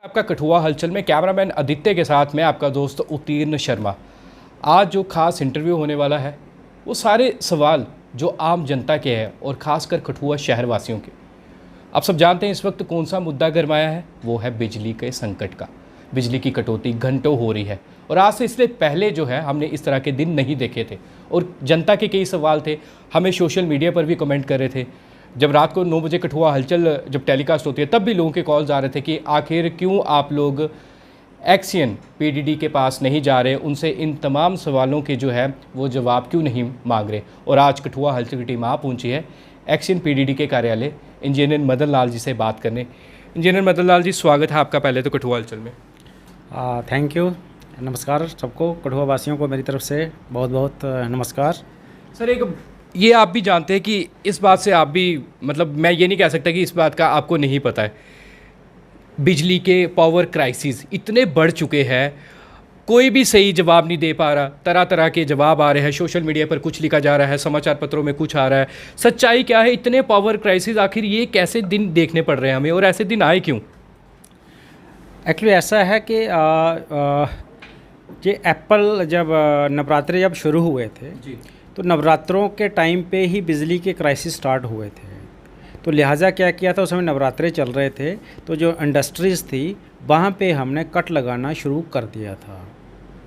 आपका कठुआ हलचल में कैमरामैन आदित्य के साथ में आपका दोस्त उत्तीर्ण शर्मा। आज जो खास इंटरव्यू होने वाला है वो सारे सवाल जो आम जनता के हैं और ख़ासकर कठुआ शहर वासियों के। आप सब जानते हैं इस वक्त कौन सा मुद्दा गरमाया है, वो है बिजली के संकट का। बिजली की कटौती घंटों हो रही है और आज से इसलिए पहले जो है हमने इस तरह के दिन नहीं देखे थे और जनता के कई सवाल थे। हमें सोशल मीडिया पर भी कमेंट कर रहे थे। जब रात को 9 बजे कठुआ हलचल जब टेलीकास्ट होती है तब भी लोगों के कॉल्स आ रहे थे कि आखिर क्यों आप लोग एक्सियन पीडीडी के पास नहीं जा रहे, उनसे इन तमाम सवालों के जो है वो जवाब क्यों नहीं मांग रहे। और आज कठुआ हलचल की टीम आ पहुंची है एक्सियन पीडीडी के कार्यालय इंजीनियर मदन लाल जी से बात करने। इंजीनियर मदन लाल जी, स्वागत है आपका पहले तो कठुआ हलचल में। थैंक यू, नमस्कार सबको, कठुआ वासियों को मेरी तरफ से बहुत बहुत नमस्कार। सर, एक ये आप भी जानते हैं कि इस बात से आप भी, मतलब मैं ये नहीं कह सकता कि इस बात का आपको नहीं पता है, बिजली के पावर क्राइसिस इतने बढ़ चुके हैं, कोई भी सही जवाब नहीं दे पा रहा। तरह तरह के जवाब आ रहे हैं, सोशल मीडिया पर कुछ लिखा जा रहा है, समाचार पत्रों में कुछ आ रहा है। सच्चाई क्या है? इतने पावर क्राइसिस, आखिर ये कैसे दिन देखने पड़ रहे हैं हमें और ऐसे दिन आए क्यों? एक्चुअली ऐसा है कि ये एप्पल जब नवरात्रे जब शुरू हुए थे जी, तो नवरात्रों के टाइम पे ही बिजली के क्राइसिस स्टार्ट हुए थे। तो लिहाजा क्या किया था, उस समय नवरात्रे चल रहे थे तो जो इंडस्ट्रीज़ थी वहाँ पे हमने कट लगाना शुरू कर दिया था,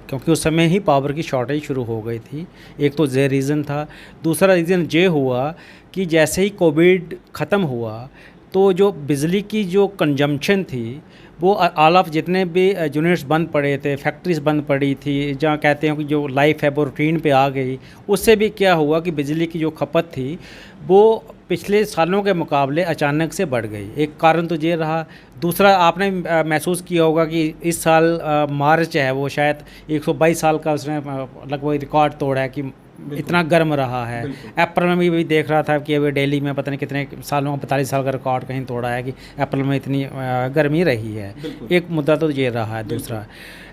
क्योंकि उस समय ही पावर की शॉर्टेज शुरू हो गई थी। एक तो ये रीज़न था। दूसरा रीज़न ये हुआ कि जैसे ही कोविड ख़त्म हुआ तो जो बिजली की जो कंजम्पशन थी वो ऑल ऑफ जितने भी यूनिट्स बंद पड़े थे, फैक्ट्रीज बंद पड़ी थी, जहाँ कहते हैं कि जो लाइफ है वो रूटीन पे आ गई। उससे भी क्या हुआ कि बिजली की जो खपत थी वो पिछले सालों के मुकाबले अचानक से बढ़ गई। एक कारण तो ये रहा। दूसरा, आपने महसूस किया होगा कि इस साल मार्च है वो शायद 122 साल का उसने लगभग रिकॉर्ड तोड़ा है कि इतना गर्म रहा है। अप्रैल में भी देख रहा था कि अभी दिल्ली में पता नहीं कितने सालों में 45 साल का रिकॉर्ड कहीं तोड़ा है कि अप्रैल में इतनी गर्मी रही है। एक मुद्दा तो ये रहा है। दूसरा,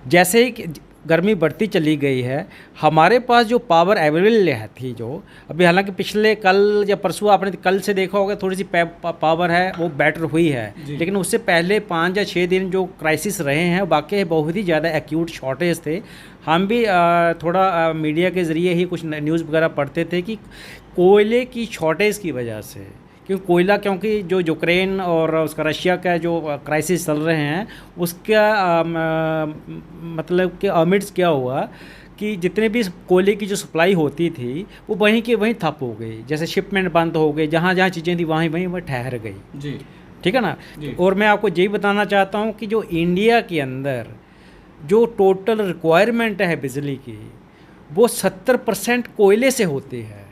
जैसे ही गर्मी बढ़ती चली गई है, हमारे पास जो पावर अवेलेबल थी, जो अभी हालांकि पिछले कल या परसों आपने कल से देखा होगा थोड़ी सी पावर है वो बेटर हुई है, लेकिन उससे पहले 5 या 6 दिन जो क्राइसिस रहे हैं वाकई बहुत ही ज़्यादा एक्यूट शॉर्टेज थे। हम भी थोड़ा मीडिया के ज़रिए ही कुछ न्यूज़ वगैरह पढ़ते थे कि कोयले की शॉर्टेज की वजह से, क्योंकि जो यूक्रेन और उसका रशिया का जो क्राइसिस चल रहे हैं उसका मतलब कि अमिड्स क्या हुआ कि जितने भी कोयले की जो सप्लाई होती थी वो वहीं के वहीं ठप हो गई। जैसे शिपमेंट बंद हो गई, जहाँ जहाँ चीज़ें थी वहीं वहीं वह ठहर गई जी। ठीक है ना। और मैं आपको यही बताना चाहता हूँ कि जो इंडिया के अंदर जो टोटल रिक्वायरमेंट है बिजली की वो 70% कोयले से होती है।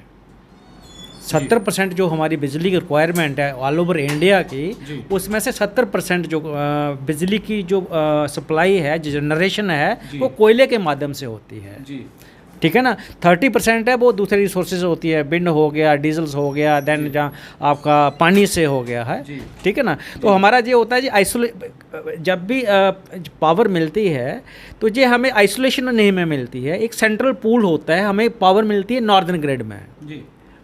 70% जो हमारी बिजली की रिक्वायरमेंट है ऑल ओवर इंडिया की, उसमें से 70% जो बिजली की जो सप्लाई है, जो जनरेशन है वो कोयले के माध्यम से होती है। ठीक है ना। 30% है वो दूसरे रिसोर्सेज होती है, विंड हो गया, डीजल्स हो गया, देन जहाँ आपका पानी से हो गया है। ठीक है ना। तो हमारा ये होता है जी जब भी पावर मिलती है तो ये हमें आइसोलेशन नहीं में मिलती है, एक सेंट्रल पूल होता है, हमें पावर मिलती है नॉर्दर्न ग्रिड में।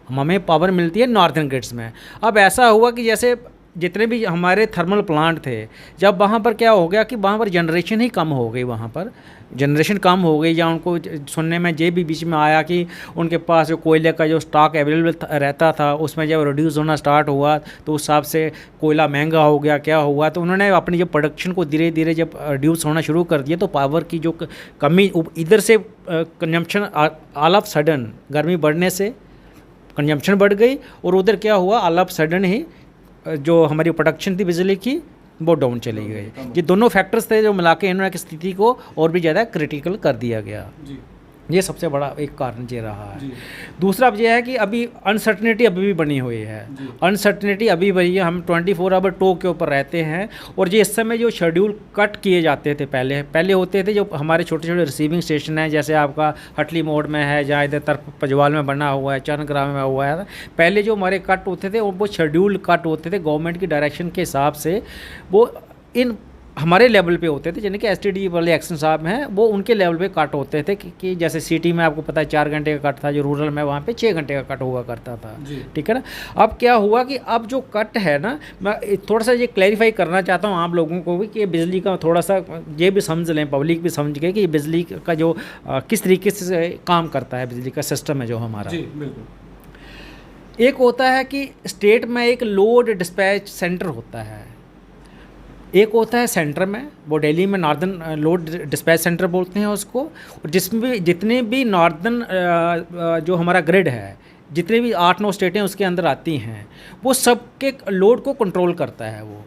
हमें पावर मिलती है नॉर्दर्न ग्रिड्स में। अब ऐसा हुआ कि जैसे जितने भी हमारे थर्मल प्लांट थे, जब वहाँ पर क्या हो गया कि वहाँ पर जनरेशन ही कम हो गई, वहाँ पर जनरेशन कम हो गई, या उनको सुनने में ये भी बीच में आया कि उनके पास जो कोयले का जो स्टॉक अवेलेबल रहता था उसमें जब रिड्यूस होना स्टार्ट हुआ तो उस हिसाब से कोयला महंगा हो गया, क्या हुआ, तो उन्होंने अपनी जो प्रोडक्शन को धीरे धीरे जब रिड्यूस होना शुरू कर दिया तो पावर की जो कमी, इधर से कंजम्पशन ऑल ऑफ सडन गर्मी बढ़ने से कंजम्पशन बढ़ गई और उधर क्या हुआ, ऑल ऑफ सडन ही जो हमारी प्रोडक्शन थी बिजली की वो डाउन चली गई। ये दोनों फैक्टर्स थे जो मिला के इन्होंने स्थिति को और भी ज़्यादा क्रिटिकल कर दिया गया। ये सबसे बड़ा एक कारण ये रहा है। दूसरा अब ये है कि अभी अनसर्टनिटी अभी भी बनी हुई है। अनसर्टनिटी अभी वही है। हम 24 आवर टो के ऊपर रहते हैं और ये इस समय जो शेड्यूल कट किए जाते थे, पहले होते थे जो हमारे छोटे छोटे रिसीविंग स्टेशन हैं, जैसे आपका हटली मोड़ में है, जहाँ इधर तरफ पजवाल में बना हुआ है, चरणग्राम में हुआ है, पहले जो हमारे कट होते थे वो शेड्यूल कट होते थे गवर्नमेंट की डायरेक्शन के हिसाब से। वो इन हमारे लेवल पे होते थे, यानी कि एसटीडी वाले एक्शन साहब हैं वो उनके लेवल पे कट होते थे कि जैसे सिटी में आपको पता है 4 घंटे का कट था, जो रूरल में वहाँ पे 6 घंटे का कट हुआ करता था, ठीक है ना। अब क्या हुआ कि अब जो कट है ना, मैं थोड़ा सा ये क्लैरिफाई करना चाहता हूँ आप लोगों को भी कि बिजली का थोड़ा सा ये भी समझ लें, पब्लिक भी समझ गए कि बिजली का जो किस तरीके से काम करता है, बिजली का सिस्टम है जो हमारा। जी बिल्कुल। एक होता है कि स्टेट में एक लोड डिस्पैच सेंटर होता है, एक होता है सेंटर में, वो दिल्ली में नॉर्दर्न लोड डिस्पैच सेंटर बोलते हैं उसको, जिसमें भी जितने भी नॉर्दर्न जो हमारा ग्रिड है, जितने भी 8-9 स्टेटें उसके अंदर आती हैं, वो सबके लोड को कंट्रोल करता है वो।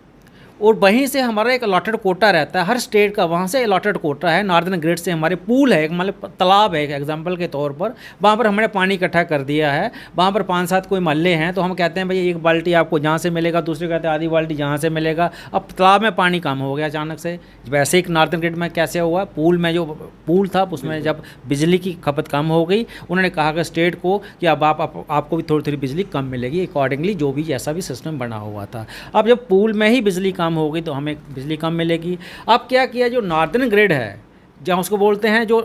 और वहीं से हमारा एक अलॉटेड कोटा रहता है हर स्टेट का, वहाँ से अलॉटेड कोटा है। नॉर्दर्न ग्रिड से हमारे पूल है, एक मतलब तालाब है एक एग्जांपल के तौर पर, वहाँ पर हमने पानी इकट्ठा कर दिया है। वहाँ पर 5-7 कोई महल्ले हैं, तो हम कहते हैं भाई एक बाल्टी आपको जहाँ से मिलेगा, दूसरे कहते हैं आधी बाल्टी जहाँ से मिलेगा। अब तालाब में पानी कम हो गया अचानक से, वैसे एक नॉर्दर्न ग्रिड में कैसे हुआ, पूल में जो पूल था उसमें जब बिजली की खपत कम हो गई, उन्होंने कहा कि स्टेट को कि अब आपको भी थोड़ी थोड़ी बिजली कम मिलेगी, अकॉर्डिंगली जो भी जैसा भी सिस्टम बना हुआ था। अब जब पूल में ही बिजली कम हो गई तो हमें बिजली कम मिलेगी। अब क्या किया, जो नॉर्दर्न ग्रिड है, जहाँ उसको बोलते हैं जो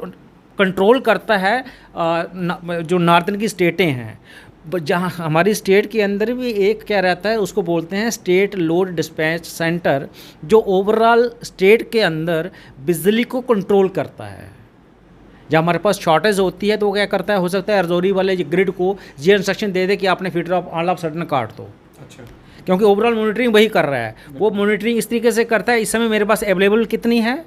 कंट्रोल करता है जो नॉर्दर्न की स्टेटें हैं, जहाँ हमारी स्टेट के अंदर भी एक क्या रहता है, उसको बोलते हैं स्टेट लोड डिस्पैच सेंटर, जो ओवरऑल स्टेट के अंदर बिजली को कंट्रोल करता है। जब हमारे पास शॉर्टेज होती है तो वो क्या करता है, हो सकता है रजौरी वाले ग्रिड को ये इंस्ट्रक्शन दे दे कि आपने फीडर ऑल ऑफ सडन काट दो। अच्छा। क्योंकि ओवरऑल मॉनिटरिंग वही कर रहा है, वो मॉनिटरिंग इस तरीके से करता है, इस समय मेरे पास अवेलेबल कितनी है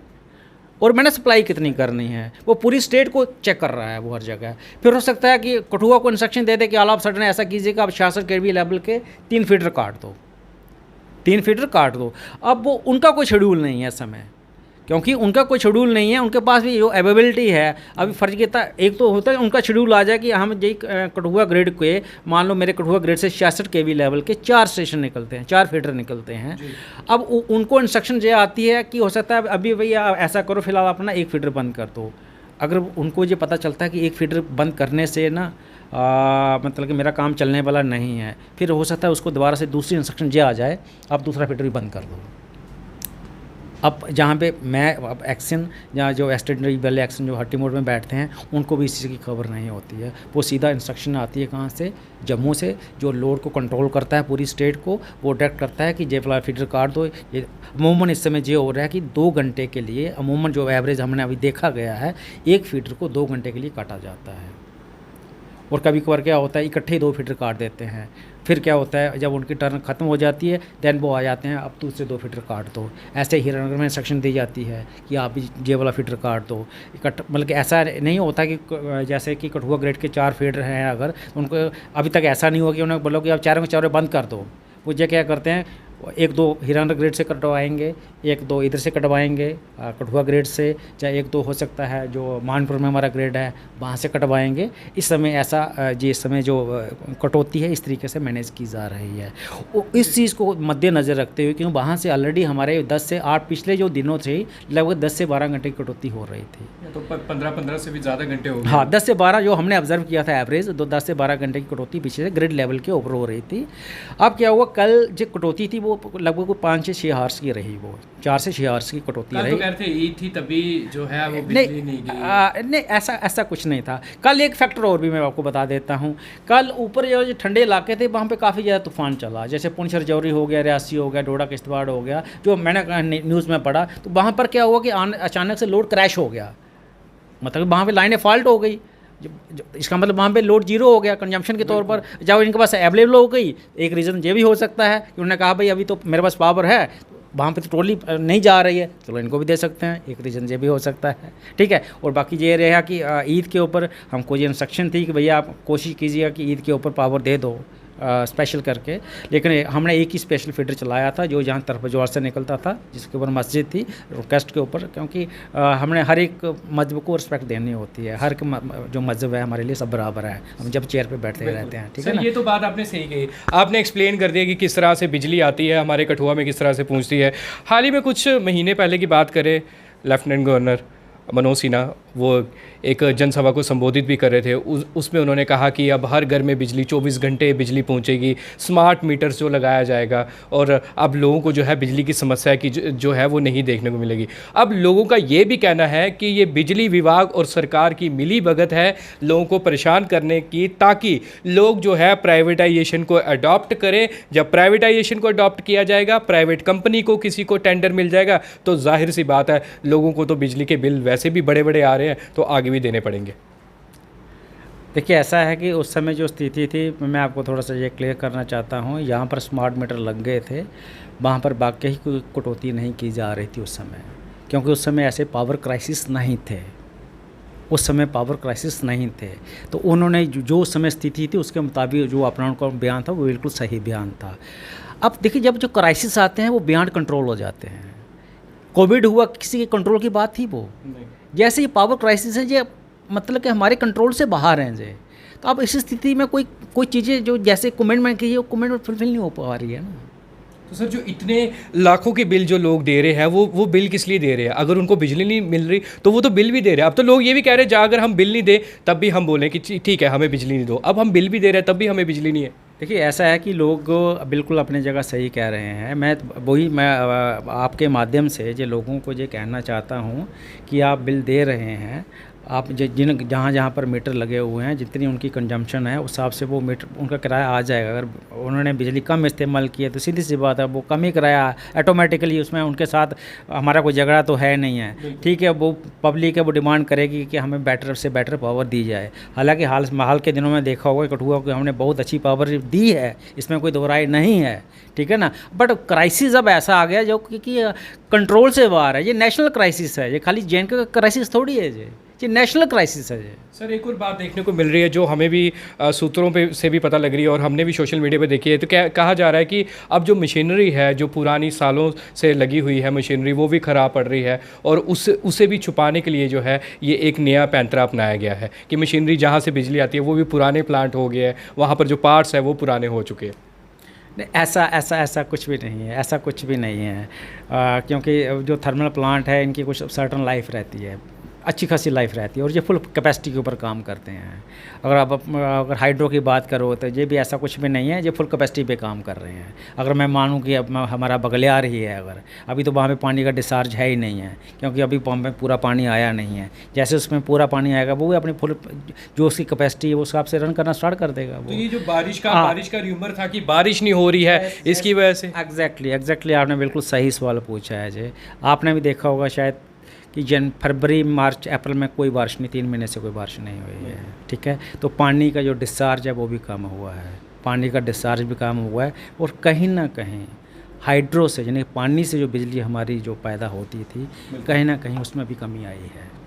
और मैंने सप्लाई कितनी करनी है, वो पूरी स्टेट को चेक कर रहा है वो हर जगह। फिर हो सकता है कि कठुआ को इंस्ट्रक्शन दे दे कि ऑल ऑफ सडन ऐसा कीजिए कि आप 66 kV लेवल के 3 फीडर काट दो, 3 फीडर काट दो। अब वो उनका कोई शेड्यूल नहीं है इस समय, क्योंकि उनका कोई शेड्यूल नहीं है, उनके पास भी जो अवेलेबिलिटी है अभी फर्ज कितना, एक तो होता है उनका शेड्यूल आ जाए कि हम यही कठुआ ग्रिड के, मान लो मेरे कठुआ ग्रिड से 66 kV लेवल के 4 स्टेशन निकलते हैं, 4 फीडर निकलते हैं। अब उनको इंस्ट्रक्शन ये आती है कि हो सकता है अभी भैया ऐसा करो, फिलहाल अपना एक फीडर बंद कर दो। अगर उनको ये पता चलता है कि एक फीडर बंद करने से ना मतलब कि मेरा काम चलने वाला नहीं है, फिर हो सकता है उसको दोबारा से दूसरी इंस्ट्रक्शन ये आ जाए, आप दूसरा फीडर भी बंद कर दो। अब जहाँ पे मैं अब एक्शन या जो एस्टेटरी वाले एक्शन जो हट्टी मोड में बैठते हैं, उनको भी इस चीज़ की खबर नहीं होती है। वो सीधा इंस्ट्रक्शन आती है कहाँ से, जम्मू से, जो लोड को कंट्रोल करता है पूरी स्टेट को, वो डायरेक्ट करता है कि जे वाला फीडर काट दो। ये अमूमन इस समय ये हो रहा है कि 2 घंटे के लिए, अमूमन जो एवरेज हमने अभी देखा गया है, एक फीडर को 2 घंटे के लिए काटा जाता है। और कभी कभार क्या होता है इकट्ठे 2 फीडर काट देते हैं, फिर क्या होता है जब उनकी टर्न ख़त्म हो जाती है देन वो आ जाते हैं अब दूसरे 2 फीडर काट दो। ऐसे हीरानगर में इंस्ट्रक्शन दी जाती है कि आप ये वाला फीडर काट दो। मतलब कि ऐसा नहीं होता कि जैसे कि कठुआ ग्रेड के 4 फीडर हैं, अगर उनको अभी तक ऐसा नहीं हुआ कि उन्हें बोलो कि आप चारों के चारों बंद कर दो। वो ये क्या करते हैं, 1-2 हीरानगर ग्रेड से कटवाएंगे, 1-2 इधर से कटवाएंगे कठुआ ग्रेड से, चाहे 1-2 हो सकता है जो मानपुर में हमारा ग्रेड है वहाँ से कटवाएंगे। इस समय ऐसा इस समय जो कटौती है इस तरीके से मैनेज की जा रही है। इस चीज़ को मद्देनज़र रखते हुए क्योंकि वहाँ से ऑलरेडी हमारे 10 से 8 पिछले जो दिनों थे लगभग 10 से 12 घंटे की कटौती हो रही थी। तो 15 से भी ज़्यादा घंटे हो गए। हाँ, 10 से 12 जो हमने ऑब्जर्व किया था एवरेज, 10 से 12 घंटे की कटौती पीछे से ग्रिड लेवल के ऊपर हो रही थी। अब क्या हुआ, कल जो कटौती थी वो लगभग 5 से 6 आवर्स की रही, वो 4 से 6 आवर्स की कटौती रही। तो कह रहे थे ईद थी तभी जो है वो बिजली नहीं गई। नहीं, ऐसा कुछ नहीं था। कल एक फैक्टर और भी मैं आपको बता देता हूँ। कल ऊपर जो ठंडे इलाके थे वहाँ पे काफ़ी ज़्यादा तूफान चला, जैसे पुंछ रजौरी हो गया, रियासी हो गया, डोडा किश्तवाड़ हो गया, जो मैंने न्यूज़ में पढ़ा। तो वहाँ पर क्या हुआ कि अचानक से लोड क्रैश हो गया, मतलब वहाँ पे लाइनें फॉल्ट हो गई। इसका मतलब वहाँ पे लोड जीरो हो गया कंजम्पशन के तौर पर, जब इनके पास अवेलेबल हो गई। एक रीज़न ये भी हो सकता है कि उन्होंने कहा भाई अभी तो मेरे पास पावर है, वहाँ पे तो ट्रॉली नहीं जा रही है, चलो इनको भी दे सकते हैं, एक रीज़न ये भी हो सकता है। ठीक है। और बाकी ये रहा कि ईद के ऊपर हमको ये इंस्ट्रक्शन थी कि भैया आप कोशिश कीजिएगा कि ईद के ऊपर पावर दे दो स्पेशल करके। लेकिन हमने एक ही स्पेशल फीडर चलाया था जो जहाँ तरफ जोर से निकलता था, जिसके ऊपर मस्जिद थी रिक्वेस्ट के ऊपर, क्योंकि हमने हर एक मजहब को रिस्पेक्ट देनी होती है। हर जो मजहब है हमारे लिए सब बराबर है, हम जब चेयर पे बैठते रहते हैं। ठीक है ना। ये तो बात आपने सही कही, आपने एक्सप्लेन कर दिया कि किस तरह से बिजली आती है हमारे कठुआ में, किस तरह से पहुँचती है। हाल ही में कुछ महीने पहले की बात करें, लेफ्टिनेंट गवर्नर मनोज सिन्हा वो एक जनसभा को संबोधित भी कर रहे थे। उसमें उन्होंने कहा कि अब हर घर में बिजली 24 घंटे बिजली पहुंचेगी, स्मार्ट मीटर्स जो लगाया जाएगा और अब लोगों को जो है बिजली की समस्या की जो है वो नहीं देखने को मिलेगी। अब लोगों का ये भी कहना है कि ये बिजली विभाग और सरकार की मिलीभगत है लोगों को परेशान करने की, ताकि लोग जो है प्राइवेटाइजेशन को अडॉप्ट करें। जब प्राइवेटाइजेशन को अडॉप्ट किया जाएगा, प्राइवेट कंपनी को किसी को टेंडर मिल जाएगा, तो जाहिर सी बात है लोगों को तो बिजली के बिल वैसे भी बड़े बड़े आ रहे हैं, तो आगे भी देने पड़ेंगे। देखिए ऐसा है कि उस समय जो स्थिति थी, मैं आपको थोड़ा सा ये क्लियर करना चाहता हूँ, यहाँ पर स्मार्ट मीटर लग गए थे, वहाँ पर वाकई कोई कटौती नहीं की जा रही थी उस समय, क्योंकि उस समय ऐसे पावर क्राइसिस नहीं थे, उस समय पावर क्राइसिस नहीं थे। तो उन्होंने जो उस समय स्थिति थी उसके मुताबिक जो अपना उनका बयान था वो बिल्कुल सही बयान था। अब देखिए जब जो क्राइसिस आते हैं वो बियॉन्ड कंट्रोल हो जाते हैं। कोविड हुआ, किसी के कंट्रोल की बात थी वो? जैसे ये पावर क्राइसिस है, ये मतलब कि हमारे कंट्रोल से बाहर हैं जे। तो अब इस स्थिति में कोई चीज़ें जो जैसे कमिटमेंट की है वो कमिटमेंट फुलफिल नहीं हो पा रही है ना। तो सर जो इतने लाखों के बिल जो लोग दे रहे हैं वो बिल किस लिए दे रहे हैं? अगर उनको बिजली नहीं मिल रही तो वो तो बिल भी दे रहे हैं। अब तो लोग ये भी कह रहे हैं अगर हम बिल नहीं दें तब भी हम बोलें कि ठीक है हमें बिजली नहीं दो। अब हम बिल भी दे रहे हैं तब भी हमें बिजली नहीं है। देखिए ऐसा है कि लोग बिल्कुल अपनी जगह सही कह रहे हैं। मैं आपके माध्यम से जो लोगों को ये कहना चाहता हूँ कि आप बिल दे रहे हैं, आप जहाँ पर मीटर लगे हुए हैं, जितनी उनकी कंजम्पशन है उस हिसाब से वो मीटर उनका किराया आ जाएगा। अगर उन्होंने बिजली कम इस्तेमाल की है तो सीधी सी बात है वो कम ही किराया ऑटोमेटिकली, उसमें उनके साथ हमारा कोई झगड़ा तो है नहीं है। ठीक है, वो पब्लिक है, वो डिमांड करेगी कि हमें बेटर से बेटर पावर दी जाए। हालांकि हाल के दिनों में देखा होगा कठुआ को हमने बहुत अच्छी पावर दी है, इसमें कोई दो राय नहीं है, ठीक है ना। बट क्राइसिस अब ऐसा आ गया जो कि कंट्रोल से बाहर है। ये नेशनल क्राइसिस है, ये खाली जे का क्राइसिस थोड़ी है, ये नेशनल क्राइसिस है ये। सर एक और बात देखने को मिल रही है जो हमें भी सूत्रों पे से भी पता लग रही है और हमने भी सोशल मीडिया पे देखी है। तो क्या कहा जा रहा है कि अब जो मशीनरी है, जो पुरानी सालों से लगी हुई है मशीनरी, वो भी ख़राब पड़ रही है और उसे भी छुपाने के लिए जो है ये एक नया पैंतरा अपनाया गया है कि मशीनरी जहाँ से बिजली आती है वो भी पुराने प्लांट हो गए हैं, वहाँ पर जो पार्ट्स है वो पुराने हो चुके हैं। नहीं, ऐसा कुछ भी नहीं है, ऐसा कुछ भी नहीं है। क्योंकि जो थर्मल प्लांट है इनकी कुछ सर्टन लाइफ रहती है, अच्छी खासी लाइफ रहती है और ये फुल कैपेसिटी के ऊपर काम करते हैं। अगर हाइड्रो की बात करो तो ये भी ऐसा कुछ भी नहीं है, ये फुल कैपेसिटी पे काम कर रहे हैं। अगर मैं मानूं कि अब हमारा बगलियार ही है, अगर अभी तो वहाँ पे पानी का डिस्चार्ज है ही नहीं है, क्योंकि अभी पंप में पूरा पानी आया नहीं है। जैसे उसमें पूरा पानी आएगा वो अपनी फुल जो उसकी कैपेसिटी है उस हिसाब से रन करना स्टार्ट कर देगा वो। तो ये जो बारिश का र्यूमर था कि बारिश नहीं हो रही है इसकी वजह से, एग्जैक्टली आपने बिल्कुल सही सवाल पूछा है जी। आपने भी देखा होगा शायद कि फरवरी, मार्च, अप्रैल में कोई बारिश नहीं, 3 महीने से कोई बारिश नहीं हुई है, ठीक है। तो पानी का जो डिस्चार्ज है वो भी कम हुआ है, पानी का डिस्चार्ज भी कम हुआ है और कहीं ना कहीं हाइड्रो से यानी पानी से जो बिजली हमारी जो पैदा होती थी कहीं ना कहीं उसमें भी कमी आई है।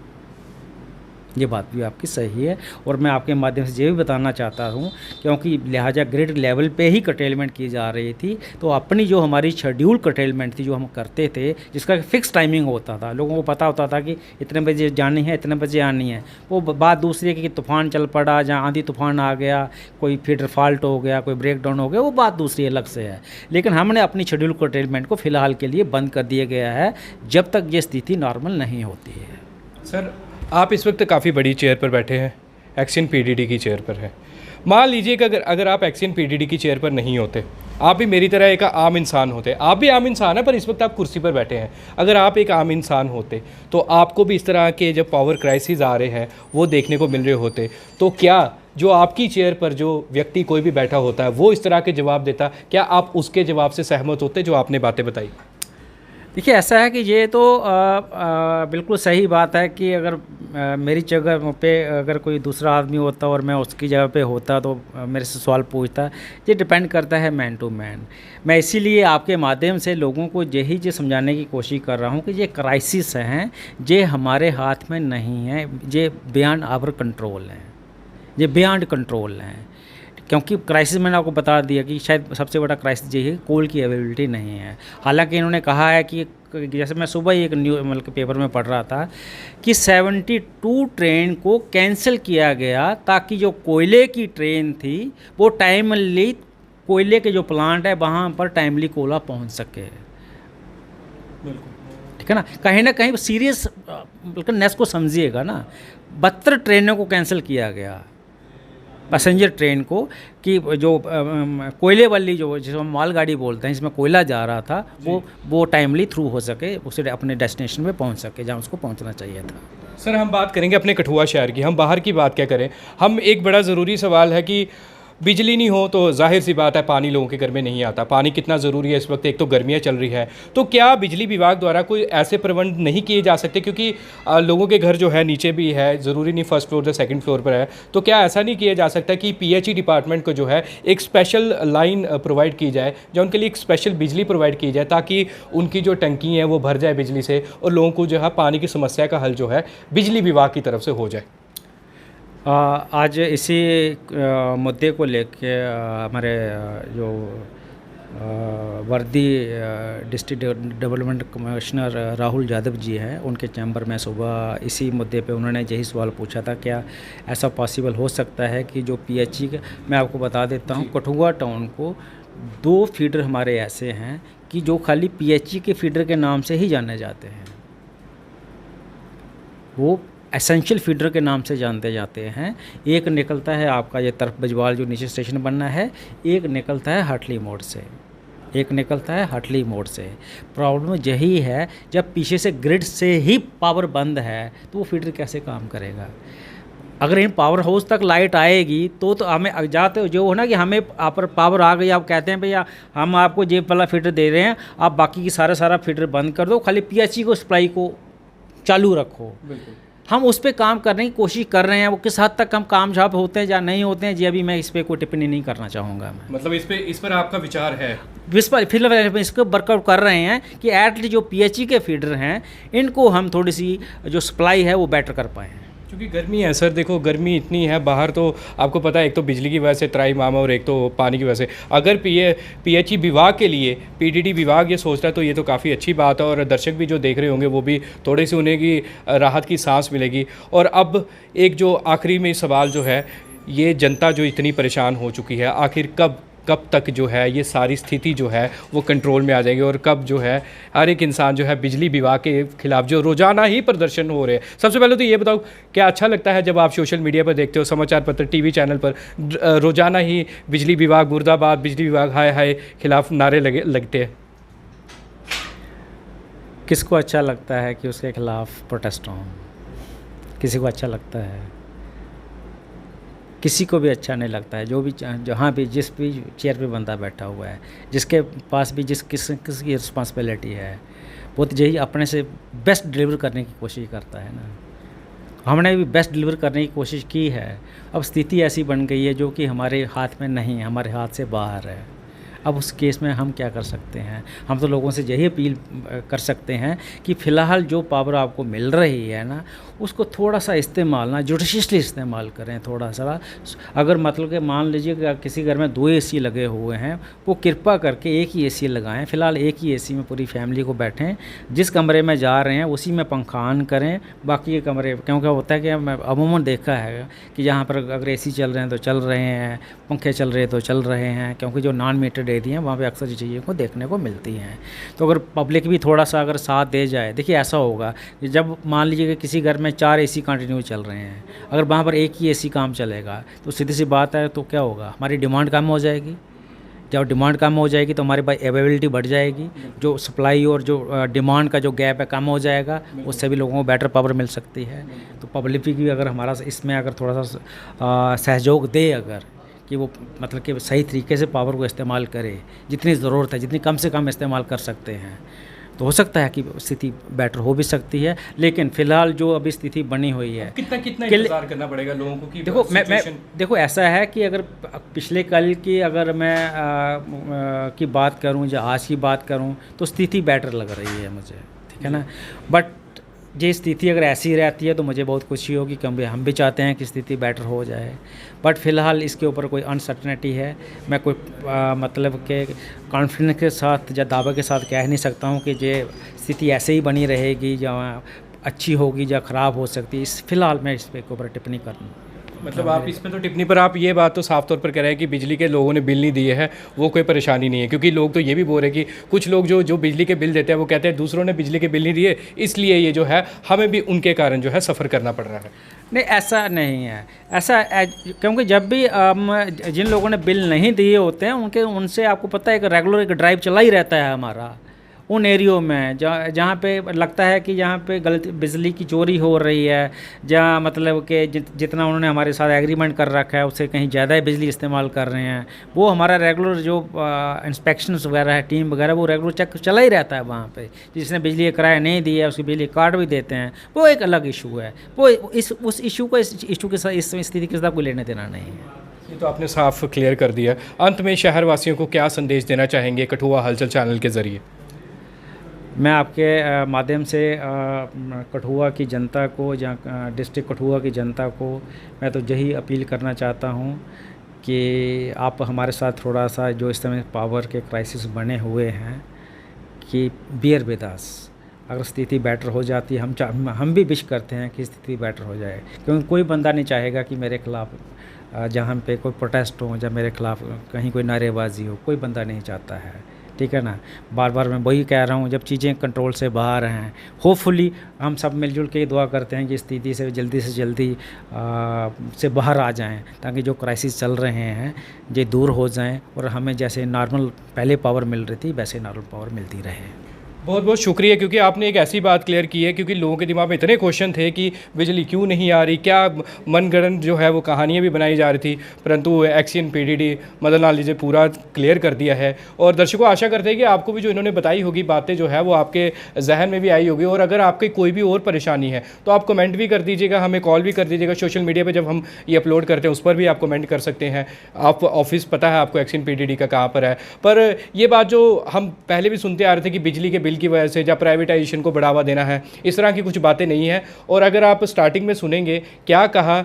ये बात भी आपकी सही है और मैं आपके माध्यम से ये भी बताना चाहता हूँ, क्योंकि लिहाजा ग्रिड लेवल पे ही कटेलमेंट की जा रही थी, तो अपनी जो हमारी शेड्यूल कटेलमेंट थी जो हम करते थे, जिसका फिक्स टाइमिंग होता था, लोगों को पता होता था कि इतने बजे जानी है, इतने बजे आनी है। वो बात दूसरी है कि तूफ़ान चल पड़ा, जहाँ आंधी तूफ़ान आ गया, कोई फीडर फॉल्ट हो गया, कोई ब्रेक डाउन हो गया, वो बात दूसरी अलग से है। लेकिन हमने अपनी शेड्यूल कटेलमेंट को फ़िलहाल के लिए बंद कर दिया गया है जब तक ये स्थिति नॉर्मल नहीं होती है। सर आप इस वक्त काफ़ी बड़ी चेयर पर बैठे हैं, एक्सियन पीडीडी की चेयर पर है। मान लीजिए कि अगर आप एक्सियन पीडीडी की चेयर पर नहीं होते, आप भी मेरी तरह एक आम इंसान होते। आप भी आम इंसान हैं पर इस वक्त आप कुर्सी पर बैठे हैं। अगर आप एक आम इंसान होते तो आपको भी इस तरह के जब पावर क्राइसिस आ रहे हैं वो देखने को मिल रहे होते, तो क्या जो आपकी चेयर पर जो व्यक्ति कोई भी बैठा होता है वो इस तरह के जवाब देता, क्या आप उसके जवाब से सहमत होते जो आपने बातें बताई? देखिए ऐसा है कि ये तो बिल्कुल सही बात है कि अगर मेरी जगह पे अगर कोई दूसरा आदमी होता और मैं उसकी जगह पे होता तो मेरे से सवाल पूछता। ये डिपेंड करता है मैन टू मैन। मैं इसीलिए आपके माध्यम से लोगों को यही जो समझाने की कोशिश कर रहा हूँ कि ये क्राइसिस हैं, ये हमारे हाथ में नहीं है, ये बियॉन्ड आवर कंट्रोल हैं, ये बियॉन्ड कंट्रोल हैं। क्योंकि क्राइसिस मैंने आपको बता दिया कि शायद सबसे बड़ा क्राइसिस ये है कोल की अवेलेबिलिटी नहीं है। हालांकि इन्होंने कहा है कि जैसे मैं सुबह ही एक मतलब पेपर में पढ़ रहा था कि 72 ट्रेन को कैंसिल किया गया ताकि जो कोयले की ट्रेन थी वो टाइमली, कोयले के जो प्लांट है वहाँ पर टाइमली कोयला पहुँच सके। ठीक है ना कहीं सीरियस नेस को समझिएगा ना। 72 ट्रेनों को कैंसिल किया गया, पैसेंजर ट्रेन को, कि जो कोयले वाली जो जिसको हम मालगाड़ी बोलते हैं, इसमें कोयला जा रहा था, वो टाइमली थ्रू हो सके, उसे अपने डेस्टिनेशन पे पहुंच सके जहां उसको पहुंचना चाहिए था। सर हम बात करेंगे अपने कठुआ शहर की, हम बाहर की बात क्या करें। हम एक बड़ा ज़रूरी सवाल है कि बिजली नहीं हो तो जाहिर सी बात है पानी लोगों के घर में नहीं आता। पानी कितना ज़रूरी है इस वक्त, एक तो गर्मियाँ चल रही है, तो क्या बिजली विभाग द्वारा कोई ऐसे प्रबंध नहीं किए जा सकते, क्योंकि लोगों के घर जो है नीचे भी है, ज़रूरी नहीं फर्स्ट फ्लोर या सेकंड फ्लोर पर है, तो क्या ऐसा नहीं किया जा सकता कि PHE डिपार्टमेंट को जो है एक स्पेशल लाइन प्रोवाइड की जाए, जो उनके लिए एक स्पेशल बिजली प्रोवाइड की जाए, ताकि उनकी जो टंकी है वो भर जाए बिजली से और लोगों को जो है पानी की समस्या का हल जो है बिजली विभाग की तरफ से हो जाए। आज इसी मुद्दे को लेके हमारे जो वर्दी district development commissioner Rahul Yadav ji हैं, उनके चैम्बर में सुबह इसी मुद्दे पे उन्होंने यही सवाल पूछा था, क्या ऐसा पॉसिबल हो सकता है कि जो PHE के, मैं आपको बता देता हूँ, कठुआ टाउन को 2 फीडर हमारे ऐसे हैं कि जो खाली PHE के फीडर के नाम से ही जाने जाते हैं, वो एसेंशियल फीडर के नाम से जानते जाते हैं। एक निकलता है आपका ये तरफ बजवाल जो नीचे स्टेशन बनना है, एक निकलता है हटली मोड़ से, प्रॉब्लम यही है, जब पीछे से ग्रिड से ही पावर बंद है तो वो फीडर कैसे काम करेगा। अगर इन पावर हाउस तक लाइट आएगी तो हमें जाते जो हो ना कि हमें आप पावर आ गई, आप कहते हैं भैया हम आपको ये वाला फीडर दे रहे हैं, आप बाकी की सारा फीडर बंद कर दो, खाली PHE को सप्लाई को चालू रखो। बिल्कुल हम उस पर काम करने की कोशिश कर रहे हैं। वो किस हद तक हम कामयाब होते हैं या नहीं होते हैं जी, अभी मैं इस पर कोई टिप्पणी नहीं करना चाहूँगा। मैं मतलब इस पर आपका विचार है? इस पर फिलहाल इसको वर्कआउट कर रहे हैं कि एटलीस्ट जो PHE के फीडर हैं इनको हम थोड़ी सी जो सप्लाई है वो बेटर कर पाएँ, क्योंकि गर्मी है सर। देखो गर्मी इतनी है बाहर, तो आपको पता है एक तो बिजली की वजह से त्राई मामा और एक तो पानी की वजह से। अगर PHE विभाग के लिए PDD विभाग ये सोचता है तो ये तो काफ़ी अच्छी बात है, और दर्शक भी जो देख रहे होंगे वो भी थोड़ी सी उन्हें की राहत की सांस मिलेगी। और अब एक जो आखिरी में सवाल जो है, ये जनता जो इतनी परेशान हो चुकी है, आखिर कब तक जो है ये सारी स्थिति जो है वो कंट्रोल में आ जाएगी, और कब जो है हर एक इंसान जो है बिजली विभाग के खिलाफ जो रोज़ाना ही प्रदर्शन हो रहे हैं। सबसे पहले तो ये बताओ, क्या अच्छा लगता है जब आप सोशल मीडिया पर देखते हो, समाचार पत्र TV चैनल पर रोज़ाना ही बिजली विभाग मुर्दाबाद, बिजली विभाग हाय हाय खिलाफ नारे लगते हैं? किसको अच्छा लगता है कि उसके खिलाफ प्रोटेस्ट हो? किसी को अच्छा लगता है? किसी को भी अच्छा नहीं लगता है। जो भी जहाँ भी जिस भी चेयर पे बंदा बैठा हुआ है, जिसके पास भी किसकी रिस्पॉन्सिबिलिटी है, वो तो यही अपने से बेस्ट डिलीवर करने की कोशिश करता है ना। हमने भी बेस्ट डिलीवर करने की कोशिश की है। अब स्थिति ऐसी बन गई है जो कि हमारे हाथ में नहीं है, हमारे हाथ से बाहर है। अब उस केस में हम क्या कर सकते हैं? हम तो लोगों से यही अपील कर सकते हैं कि फ़िलहाल जो पावर आपको मिल रही है ना, उसको थोड़ा सा इस्तेमाल ना जुडिशियसली इस्तेमाल करें थोड़ा सा। अगर मतलब कि मान लीजिए कि किसी घर में 2 AC लगे हुए हैं, वो कृपा करके एक ही AC लगाएं। फ़िलहाल एक ही AC में पूरी फैमिली को बैठें, जिस कमरे में जा रहे हैं उसी में पंखा ऑन करें, बाकी के कमरे, क्योंकि होता है कि मैं अमूमन देखा है कि जहाँ पर अगर AC चल रहे हैं तो चल रहे हैं, पंखे चल रहे हैं तो चल रहे हैं, क्योंकि जो नॉन मीटर्ड एरिया हैं वहाँ पे अक्सर ये चीज़ें को देखने को मिलती हैं। तो अगर पब्लिक भी थोड़ा सा अगर साथ दे जाए, देखिए ऐसा होगा कि जब मान लीजिए कि किसी घर में 4 AC कंटिन्यू चल रहे हैं, अगर वहाँ पर एक ही AC काम चलेगा तो सीधी सी बात है, तो क्या होगा, हमारी डिमांड कम हो जाएगी। जब डिमांड कम हो जाएगी तो हमारे पास अवेलेबिलिटी बढ़ जाएगी, जो सप्लाई और जो डिमांड का जो गैप है कम हो जाएगा, उससे भी लोगों को बेटर पावर मिल सकती है। तो पब्लिक भी अगर हमारा इसमें अगर थोड़ा सा सहयोग दे, अगर कि वो मतलब कि सही तरीके से पावर को इस्तेमाल करे, जितनी ज़रूरत है जितनी कम से कम इस्तेमाल कर सकते हैं, तो हो सकता है कि स्थिति बेटर हो भी सकती है। लेकिन फ़िलहाल जो अभी स्थिति बनी हुई है, कितना इंतज़ार करना पड़ेगा लोगों को? कि देखो मैं देखो ऐसा है कि अगर पिछले कल की अगर मैं की बात करूं या आज की बात करूं तो स्थिति बेटर लग रही है मुझे, ठीक है ना। बट ये स्थिति अगर ऐसी रहती है तो मुझे बहुत खुशी होगी, क्योंकि हम भी चाहते हैं कि स्थिति बेटर हो जाए। बट फ़िलहाल इसके ऊपर कोई अनसर्टनिटी है। मैं कोई मतलब के कॉन्फिडेंस के साथ या दावे के साथ कह नहीं सकता हूँ कि ये स्थिति ऐसे ही बनी रहेगी या अच्छी होगी या ख़राब हो सकती है। फ़िलहाल मैं इस पे ऊपर टिप्पणी मतलब आप इसमें तो टिप्पणी पर आप ये बात तो साफ तौर पर कह रहे हैं कि बिजली के लोगों ने बिल नहीं दिए हैं, वो कोई परेशानी नहीं है, क्योंकि लोग तो ये भी बोल रहे हैं कि कुछ लोग जो जो बिजली के बिल देते हैं वो कहते हैं दूसरों ने बिजली के बिल नहीं दिए, इसलिए ये जो है हमें भी उनके कारण जो है सफ़र करना पड़ रहा है। नहीं, ऐसा नहीं है। क्योंकि जब भी जिन लोगों ने बिल नहीं दिए होते हैं उनसे आपको पता है कि रेगुलर एक ड्राइव चला ही रहता है हमारा उन एरियो में जहाँ पे लगता है कि जहाँ पे गलत बिजली की चोरी हो रही है, जहाँ मतलब कि जितना उन्होंने हमारे साथ एग्रीमेंट कर रखा है उससे कहीं ज़्यादा बिजली इस्तेमाल कर रहे हैं, वो हमारा रेगुलर जो इंस्पेक्शंस वगैरह है, टीम वगैरह, वो रेगुलर चेक चला ही रहता है वहाँ पे। जिसने बिजली का किराया नहीं दिया उसकी बिजली कार्ड भी देते हैं, वो एक अलग इशू है। वो उस इशू को इस इशू के साथ, इस स्थिति के साथ कोई लेने देना नहीं है। ये तो आपने साफ क्लियर कर दिया। अंत में शहर वासियों को क्या संदेश देना चाहेंगे कठुआ हलचल चैनल के ज़रिए? मैं आपके माध्यम से कठुआ की जनता को, डिस्ट्रिक्ट कठुआ की जनता को मैं तो यही अपील करना चाहता हूँ कि आप हमारे साथ थोड़ा सा, जो इस समय पावर के क्राइसिस बने हुए हैं, कि बियर विद अस। अगर स्थिति बेटर हो जाती है, हम भी विश करते हैं कि स्थिति बेटर हो जाए, क्योंकि कोई बंदा नहीं चाहेगा कि मेरे ख़िलाफ़ जहाँ पे कोई प्रोटेस्ट हो या मेरे ख़िलाफ़ कहीं कोई नारेबाजी हो, कोई बंदा नहीं चाहता है। ठीक है ना। बार बार मैं वही कह रहा हूँ, जब चीज़ें कंट्रोल से बाहर हैं, होपफुली हम सब मिलजुल के दुआ करते हैं कि स्थिति से जल्दी से बाहर आ जाएं, ताकि जो क्राइसिस चल रहे हैं ये दूर हो जाएं और हमें जैसे नॉर्मल पहले पावर मिल रही थी वैसे नॉर्मल पावर मिलती रहे। बहुत बहुत शुक्रिया, क्योंकि आपने एक ऐसी बात क्लियर की है, क्योंकि लोगों के दिमाग में इतने क्वेश्चन थे कि बिजली क्यों नहीं आ रही, क्या मनगढ़ंत जो है वो कहानियाँ भी बनाई जा रही थी, परंतु एक्सियन पीडीडी मदन लाल जी पूरा क्लियर कर दिया है। और दर्शकों, आशा करते हैं कि आपको भी जो इन्होंने बताई होगी बातें जो है वो आपके जहन में भी आई होगी। और अगर आपकी कोई भी और परेशानी है तो आप कमेंट भी कर दीजिएगा, हमें कॉल भी कर दीजिएगा। सोशल मीडिया पर जब हम ये अपलोड करते हैं उस पर भी आप कमेंट कर सकते हैं। आप ऑफिस पता है आपको एक्सियन पीडीडी का कहाँ पर है। पर ये बात जो हम पहले भी सुनते आ रहे थे कि बिजली के बिल की वजह से या प्राइवेटाइजेशन को बढ़ावा देना है, इस तरह की कुछ बातें नहीं है। और अगर आप स्टार्टिंग में सुनेंगे क्या कहा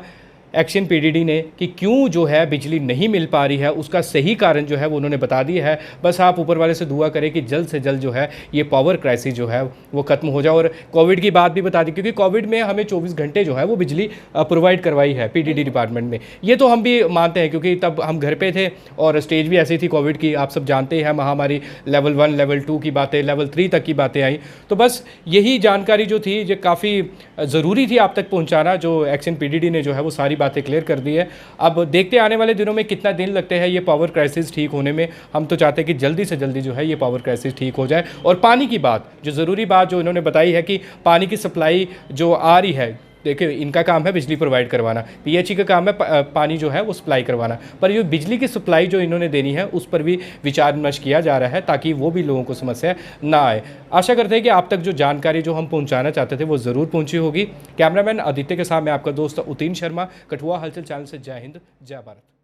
एक्सियन पीडीडी ने कि क्यों जो है बिजली नहीं मिल पा रही है, उसका सही कारण जो है वो उन्होंने बता दिया है। बस आप ऊपर वाले से दुआ करें कि जल्द से जल्द जो है ये पावर क्राइसिस जो है वो ख़त्म हो जाए। और कोविड की बात भी बता दी, क्योंकि कोविड में हमें 24 घंटे जो है वो बिजली प्रोवाइड करवाई है पीडीडी डिपार्टमेंट में। ये तो हम भी मानते हैं, क्योंकि तब हम घर पे थे और स्टेज भी ऐसी थी कोविड की, आप सब जानते हैं। महामारी लेवल 1 लेवल 2 की बातें, लेवल 3 तक की बातें आई। तो बस यही जानकारी जो थी ये काफ़ी ज़रूरी थी आप तक पहुँचाना, जो एक्सियन पीडीडी ने जो है वो सारी बातें क्लियर कर दी है। अब देखते आने वाले दिनों में कितना दिन लगते हैं ये पावर क्राइसिस ठीक होने में। हम तो चाहते हैं कि जल्दी से जल्दी जो है ये पावर क्राइसिस ठीक हो जाए। और पानी की बात, जो ज़रूरी बात जो इन्होंने बताई है कि पानी की सप्लाई जो आ रही है, देखिए इनका काम है बिजली प्रोवाइड करवाना, पीएचई का काम है पानी जो है वो सप्लाई करवाना, पर ये बिजली की सप्लाई जो इन्होंने देनी है उस पर भी विचार विमर्श किया जा रहा है, ताकि वो भी लोगों को समस्या ना आए। आशा करते हैं कि आप तक जो जानकारी जो हम पहुंचाना चाहते थे वो ज़रूर पहुंची होगी। कैमरामैन आदित्य के साथ मैं आपका दोस्त उतीन शर्मा, कठुआ हलचल चैनल से। जय हिंद, जय भारत।